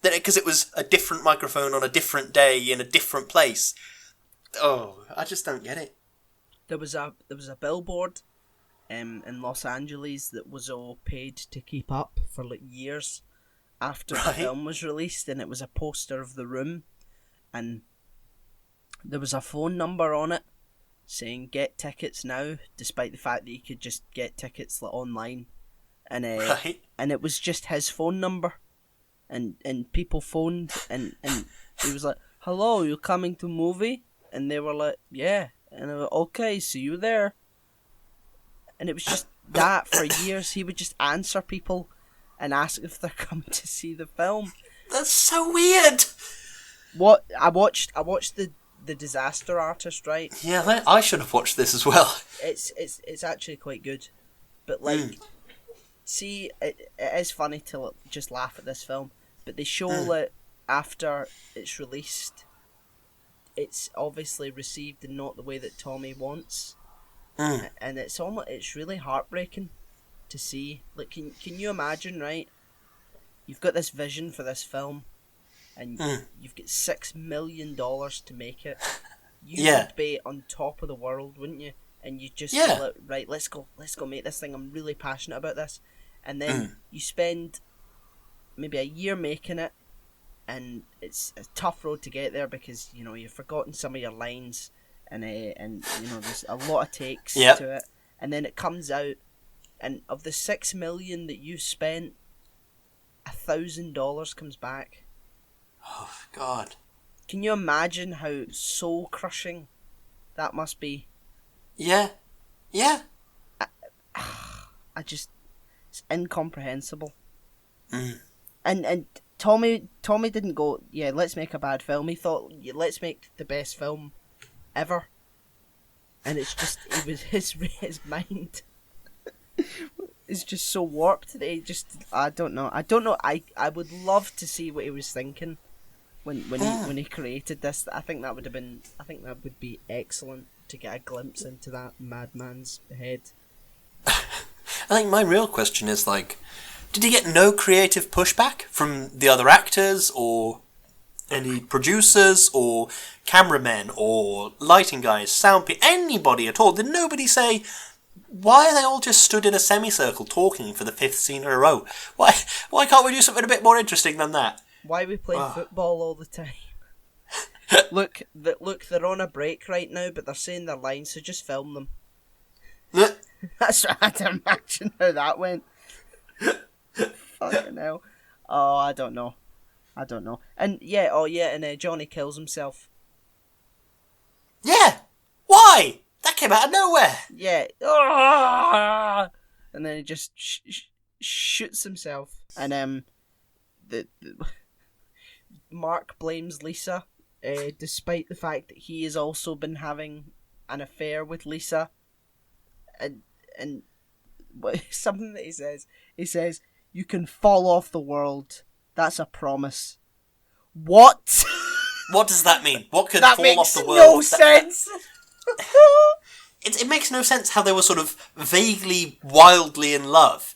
Because it was a different microphone on a different day in a different place. Oh, I just don't get it. There was a billboard in Los Angeles that was all paid to keep up for like years after the film was released, and it was a poster of The Room, and there was a phone number on it saying get tickets now, despite the fact that you could just get tickets online, and and it was just his phone number, and people phoned, and he was like, hello, you coming to movie? And they were like, yeah. And I was like, okay, see you there. And it was just that for years. He would just answer people and ask if they're coming to see the film. That's so weird. What I watched the Disaster Artist, right? Yeah, I should have watched this as well. It's actually quite good, but like, see, it is funny to just laugh at this film. But they show that after it's released, it's obviously received in not the way that Tommy wants, and it's really heartbreaking to see. Like, can you imagine, right? You've got this vision for this film, and you've got $6 million to make it. You would be on top of the world, wouldn't you? And you just feel like, right, let's go make this thing. I'm really passionate about this, and then you spend maybe a year making it. And it's a tough road to get there because, you know, you've forgotten some of your lines and you know, there's a lot of takes to it. And then it comes out, and of the $6 million that you spent, $1,000 comes back. Oh, God. Can you imagine how soul crushing that must be? Yeah. Yeah. It's incomprehensible. And Tommy didn't go, yeah, let's make a bad film. He thought, yeah, let's make the best film ever. And it's just, it was his mind is just so warped that I don't know. I would love to see what he was thinking when he created this. I think that would be excellent to get a glimpse into that madman's head. I think my real question is, like, did he get no creative pushback from the other actors or any producers or cameramen or lighting guys, sound people, anybody at all? Did nobody say, why are they all just stood in a semicircle talking for the 5th scene in a row? Why can't we do something a bit more interesting than that? Why are we playing football all the time? look, they're on a break right now, but they're saying their lines, so just film them. That's what I had to imagine how that went. Fucking hell. Oh, I don't know. And and Johnny kills himself. Yeah! Why? That came out of nowhere! Yeah. And then he just shoots himself. And the Mark blames Lisa, despite the fact that he has also been having an affair with Lisa. And something that he says, "You can fall off the world. That's a promise." What? What does that mean? What could that fall off the world? No sense. It makes no sense how they were sort of vaguely, wildly in love,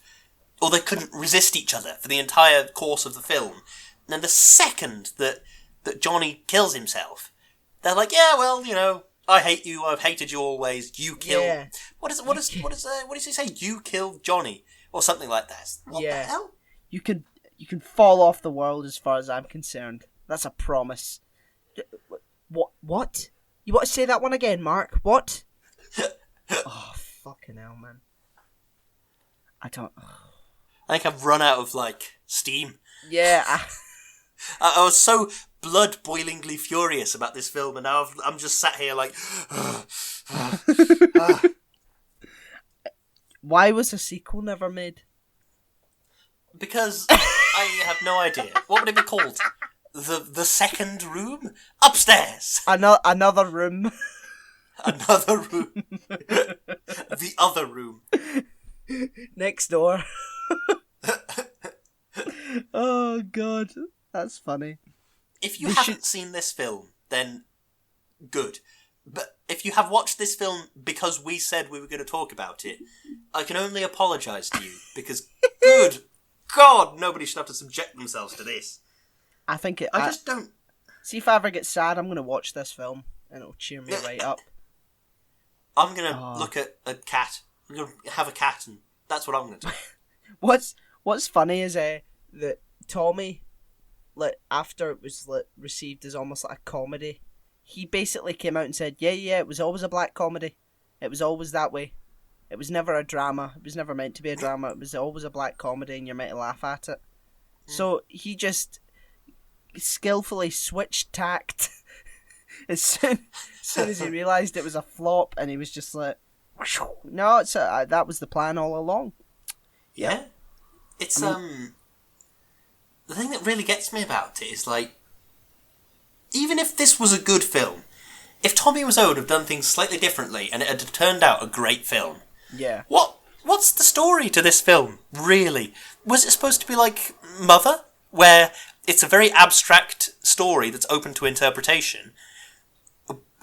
or they couldn't resist each other for the entire course of the film. And then the second that Johnny kills himself, they're like, "Yeah, well, you know, I hate you. I've hated you always. You kill." Yeah. What does he say? You killed Johnny, or something like that. What the hell? You can fall off the world as far as I'm concerned. That's a promise. What? You want to say that one again, Mark? What? Oh, fucking hell, man. I don't... I think I've run out of, steam. Yeah. I was so blood-boilingly furious about this film, and now I'm just sat here like... Why was a sequel never made? Because I have no idea. What would it be called? The second room? Upstairs! Another room. Another room. The other room. Next door. Oh, God. That's funny. If you haven't seen this film, then good. But if you have watched this film because we said we were going to talk about it, I can only apologise to you, because good God, nobody should have to subject themselves to this. I think it... I just don't... See, if I ever get sad, I'm going to watch this film, and it'll cheer me right up. I'm going to look at a cat. I'm going to have a cat, and that's what I'm going to do. What's funny is that Tommy, after it was received as almost like a comedy, he basically came out and said, yeah, it was always a black comedy. It was always that way. It was never a drama. It was never meant to be a drama. It was always a black comedy, and you're meant to laugh at it. So he just skillfully switched tact as soon as he realised it was a flop, and he was just like, no, that was the plan all along. Yeah. It's, the thing that really gets me about it is, even if this was a good film, if Tommy Wiseau had done things slightly differently and it had turned out a great film, yeah. What's the story to this film, really? Was it supposed to be like Mother, where it's a very abstract story that's open to interpretation?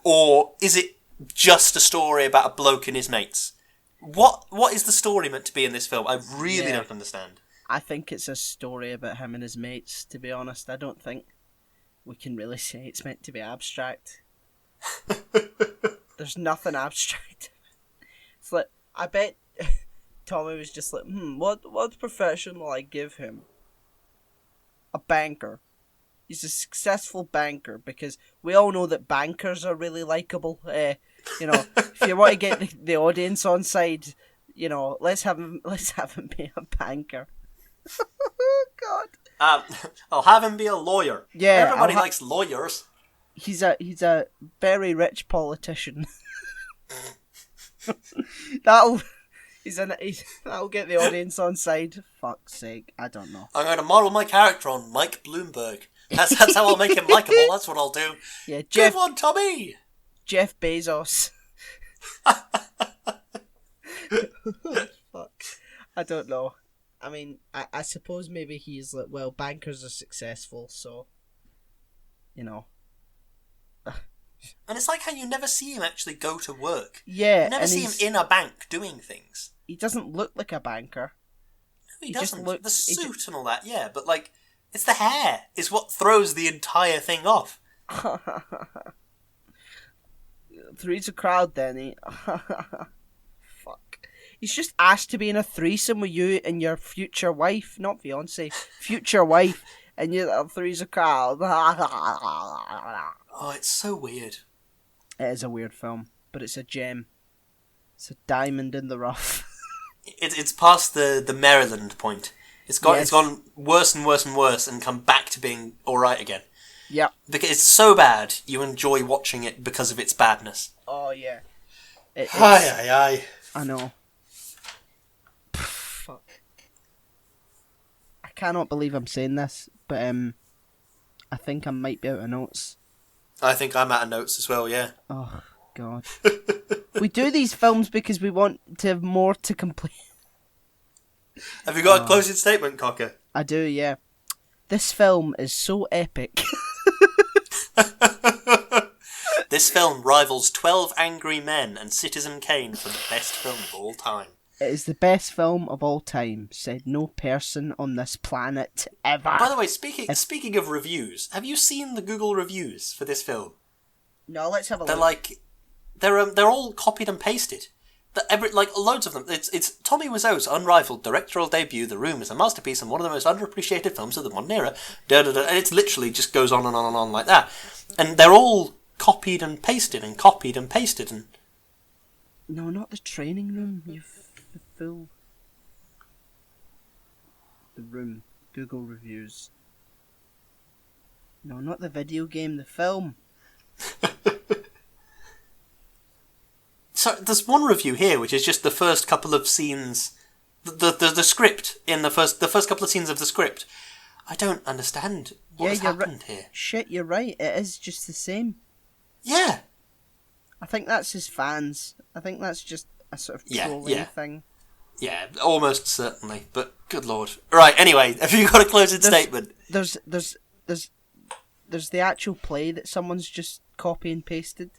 Or is it just a story about a bloke and his mates? What is the story meant to be in this film? I really don't understand. I think it's a story about him and his mates, to be honest. I don't think we can really say it's meant to be abstract. There's nothing abstract. It's like, I bet Tommy was just like, what profession will I give him? A banker. He's a successful banker, because we all know that bankers are really likeable. If you want to get the audience on side, let's have him be a banker. Oh, God. I'll have him be a lawyer. Yeah, everybody likes lawyers. He's a very rich politician. That'll get the audience on side. Fuck's sake, I don't know. I'm going to model my character on Mike Bloomberg. That's how I'll make him likeable. That's what I'll do. Yeah, Good one, Tommy. Jeff Bezos. Fuck. I don't know. I mean, I suppose maybe he's like, well, bankers are successful, so, And it's like how you never see him actually go to work. Yeah. You never see him in a bank doing things. He doesn't look like a banker. No, he doesn't. The suit and all that, yeah, but it's the hair is what throws the entire thing off. Three's a crowd, then. Fuck. He's just asked to be in a threesome with you and your future wife, not fiance, future wife, and your little three's a crowd. Oh, it's so weird. It is a weird film, but it's a gem. It's a diamond in the rough. It's past the Maryland point. It's gone worse and worse and worse, and come back to being all right again. Yep. Because it's so bad, you enjoy watching it because of its badness. Oh yeah. Aye. I know. Fuck. I cannot believe I'm saying this, but I think I might be out of notes. I think I'm out of notes as well. Yeah. Oh God. We do these films because we want to have more to complain. Have you got a closing statement, Cocker? I do, yeah. This film is so epic. This film rivals 12 Angry Men and Citizen Kane for the best film of all time. It is the best film of all time, said no person on this planet ever. By the way, speaking of reviews, have you seen the Google reviews for this film? No, let's have a They're look. They're all copied and pasted. Loads of them. It's Tommy Wiseau's unrivaled directorial debut. The Room is a masterpiece and one of the most underappreciated films of the modern era. And it's literally just goes on and on and on like that. And they're all copied and pasted and copied and pasted and. No, not the training room. You fool. The Room. Google reviews. No, not the video game. The film. So there's one review here, which is just the first couple of scenes, the script in the first couple of scenes of the script. I don't understand what has happened here. Shit, you're right. It is just the same. Yeah. I think that's his fans. I think that's just a sort of trolling thing. Yeah, almost certainly. But good lord. Right. Anyway, have you got a closing statement? There's the actual play that someone's just copy and pasted.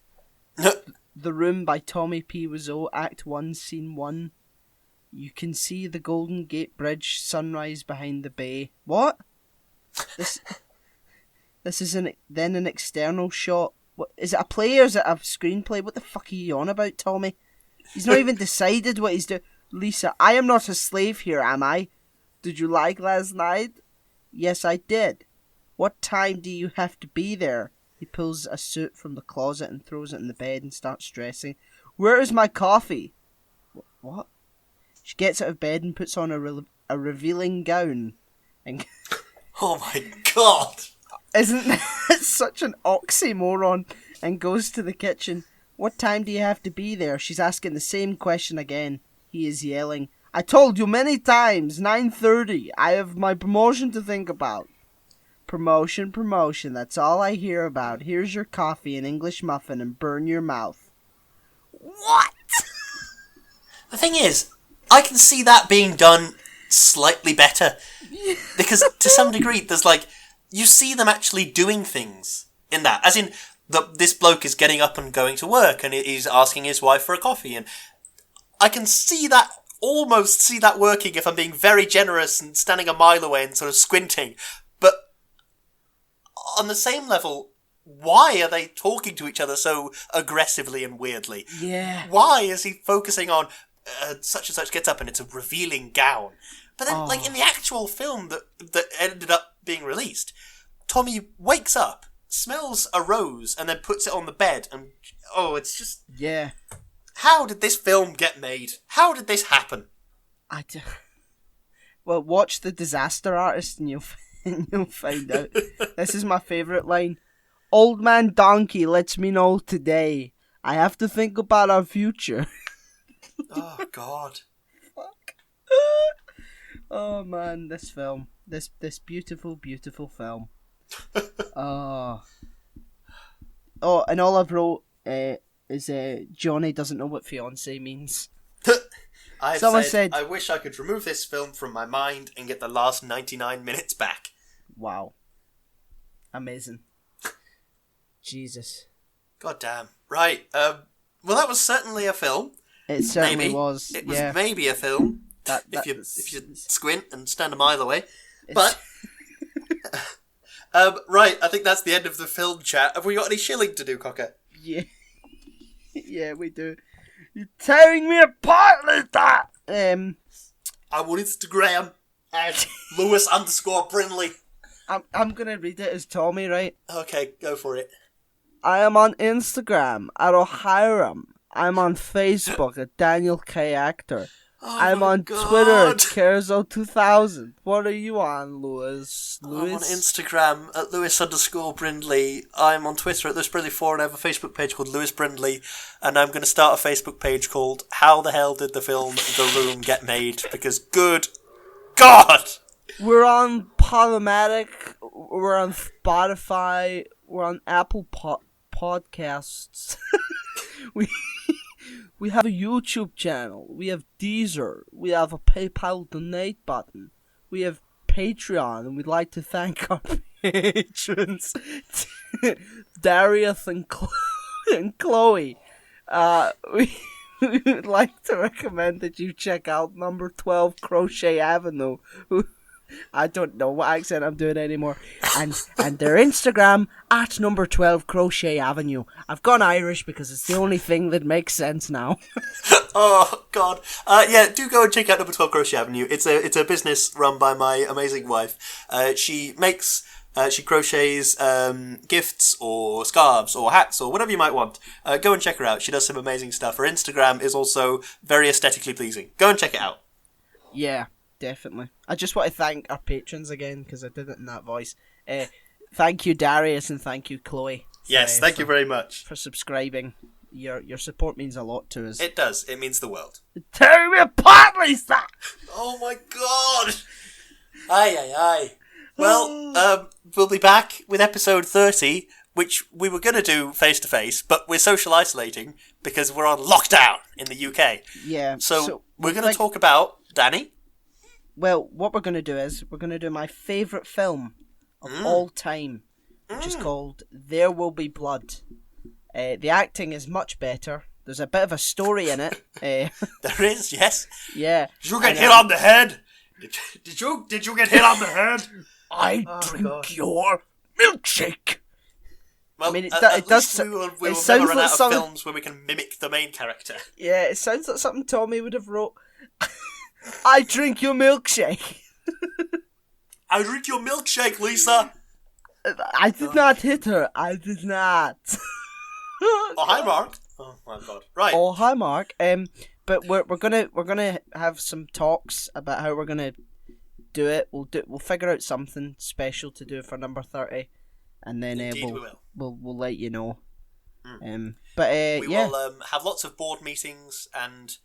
The Room by Tommy P. Wiseau, Act 1, Scene 1. You can see the Golden Gate Bridge sunrise behind the bay. What? This is then an external shot. What, is it a play or is it a screenplay? What the fuck are you on about, Tommy? He's not even decided what he's doing. Lisa, I am not a slave here, am I? Did you like last night? Yes, I did. What time do you have to be there? He pulls a suit from the closet and throws it in the bed and starts dressing. Where is my coffee? What? She gets out of bed and puts on a revealing gown. And oh my god! Isn't that such an oxymoron? And goes to the kitchen. What time do you have to be there? She's asking the same question again. He is yelling. I told you many times, 9:30. I have my promotion to think about. Promotion, that's all I hear about. Here's your coffee, an English muffin, and burn your mouth. What? The thing is, I can see that being done slightly better. Because to some degree, there's you see them actually doing things in that. As in, this bloke is getting up and going to work, and he's asking his wife for a coffee, and I can almost see that working if I'm being very generous and standing a mile away and sort of squinting. But on the same level, why are they talking to each other so aggressively and weirdly? Yeah. Why is he focusing on such and such gets up and it's a revealing gown? But then, in the actual film that ended up being released, Tommy wakes up, smells a rose, and then puts it on the bed, and it's just... Yeah. How did this film get made? How did this happen? Well, watch The Disaster Artist and you'll find out. This is my favourite line. Old man donkey lets me know today. I have to think about our future. Oh, God. Fuck. Oh, man, this film. This beautiful, beautiful film. Oh, and all I've wrote is Johnny doesn't know what fiancé means. Someone said, I wish I could remove this film from my mind and get the last 99 minutes back. Wow. Amazing. Jesus. God damn. Right. Well, that was certainly a film. It certainly was. It was maybe a film. If you squint and stand a mile away. But right, I think that's the end of the film chat. Have we got any shilling to do, Cocker? Yeah. Yeah, we do. You're tearing me apart like that! I'm on Instagram at Lewis_Brinley. I'm gonna read it as Tommy, right? Okay, go for it. I am on Instagram at O'Hiram. I'm on Facebook at Daniel K Actor. Oh I'm my on God. Twitter at Kerzo2000. What are you on, Lewis? I'm on Instagram at Lewis_Brindley. I'm on Twitter at LewisBrindley4, and I have a Facebook page called Lewis Brindley. And I'm going to start a Facebook page called How the Hell Did the Film The Room Get Made? Because good God! We're on Podomatic. We're on Spotify. We're on Apple Podcasts. We have a YouTube channel. We have Deezer. We have a PayPal donate button. We have Patreon, and we'd like to thank our patrons, Darius and Chloe. We would like to recommend that you check out number 12 Crochet Avenue. I don't know what accent I'm doing anymore. And their Instagram at number 12 Crochet Avenue. I've gone Irish because it's the only thing that makes sense now. Oh God! Yeah, do go and check out number 12 Crochet Avenue. It's a business run by my amazing wife. She crochets gifts or scarves or hats or whatever you might want. Go and check her out. She does some amazing stuff. Her Instagram is also very aesthetically pleasing. Go and check it out. Yeah. Definitely. I just want to thank our patrons again because I did it in that voice. Thank you, Darius, and thank you, Chloe. Yes, thank you very much for subscribing. Your support means a lot to us. It does. It means the world. Tear me apart, Lisa! Oh my God! Aye. Well, we'll be back with episode 30, which we were going to do face to face, but we're social isolating because we're on lockdown in the UK. Yeah. So we're going to talk about Danny. Well, what we're going to do is we're going to do my favourite film of all time, which is called There Will Be Blood. The acting is much better. There's a bit of a story in it. There is, yes. Yeah. Did you get hit on the head? Did you get hit on the head? I drink your milkshake. Well, I mean, it does. We will never run out of films where we can mimic the main character. Yeah, it sounds like something Tommy would have wrote. I drink your milkshake. I drink your milkshake, Lisa. I did not hit her. I did not. Oh, hi, Mark. Oh my God. Right. Oh, hi, Mark. But we're gonna have some talks about how we're gonna do it. We'll figure out something special to do for number 30, and then we'll let you know. We yeah. will have lots of board meetings and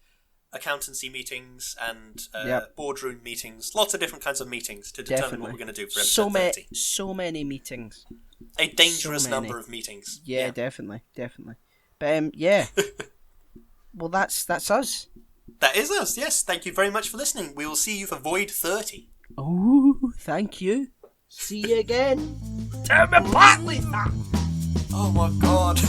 accountancy meetings and boardroom meetings, lots of different kinds of meetings to determine what we're going to do for episode 30. So many meetings. A dangerous number of meetings. Yeah, definitely. But yeah. Well, that's us. That is us, yes. Thank you very much for listening. We will see you for Void 30. Oh, thank you. See you again. Tell me partly. Oh my God.